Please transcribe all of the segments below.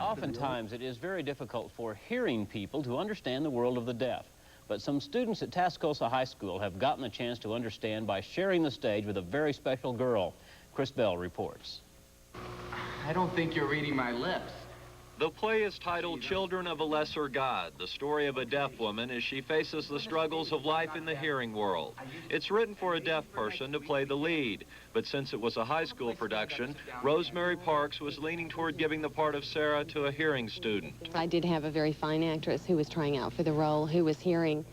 Oftentimes, it is very difficult for hearing people to understand the world of the deaf. But some students at Tascosa High School have gotten a chance to understand by sharing the stage with a very special girl. Chris Bell reports. I don't think you're reading my lips. The play is titled Children of a Lesser God, the story of a deaf woman as she faces the struggles of life in the hearing world. It's written for a deaf person to play the lead, but since it was a high school production, Rosemary Parks was leaning toward giving the part of Sarah to a hearing student. I did have a very fine actress who was trying out for the role, who was hearing,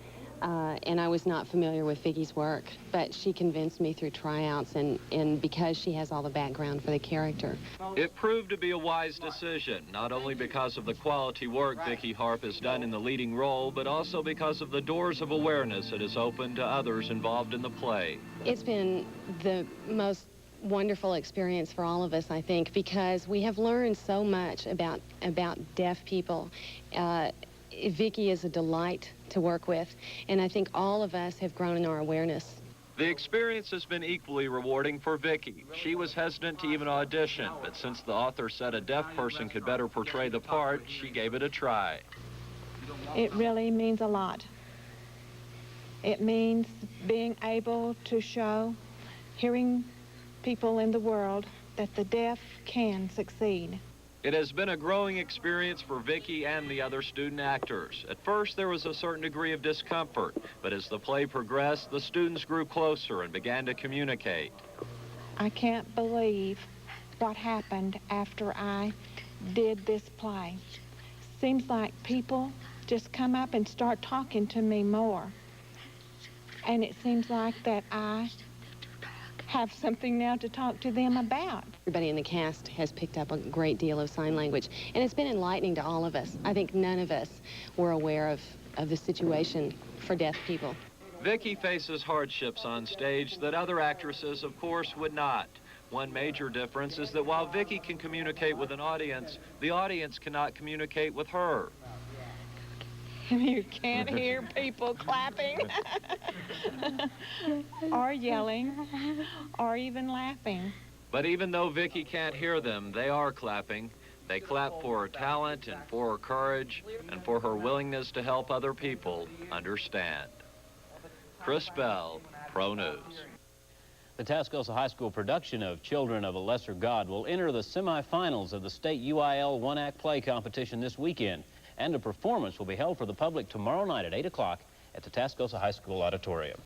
and I was not familiar with Vicky's work, but she convinced me through tryouts and because she has all the background for the character. It proved to be a wise decision, not only because of the quality work Vicky Harp has done in the leading role, but also because of the doors of awareness it has opened to others involved in the play. It's been the most wonderful experience for all of us, I think, because we have learned so much about deaf people. Vicky is a delight to work with, and I think all of us have grown in our awareness. The experience has been equally rewarding for Vicky. She was hesitant to even audition, but since the author said a deaf person could better portray the part, she gave it a try. It really means a lot. It means being able to show hearing people in the world that the deaf can succeed. It has been a growing experience for Vicky and the other student actors. At first, there was a certain degree of discomfort, but as the play progressed, the students grew closer and began to communicate. I can't believe what happened after I did this play. Seems like people just come up and start talking to me more. And it seems like that I have something now to talk to them about. Everybody in the cast has picked up a great deal of sign language, and it's been enlightening to all of us. I think none of us were aware of the situation for deaf people. Vicky faces hardships on stage that other actresses, of course, would not. One major difference is that while Vicky can communicate with an audience, the audience cannot communicate with her. You can't hear people clapping or yelling or even laughing. But even though Vicky can't hear them, they are clapping. They clap for her talent and for her courage and for her willingness to help other people understand. Chris Bell, Pro News. The Tascosa High School production of Children of a Lesser God will enter the semifinals of the state UIL one-act play competition this weekend, and a performance will be held for the public tomorrow night at 8 o'clock at the Tascosa High School Auditorium.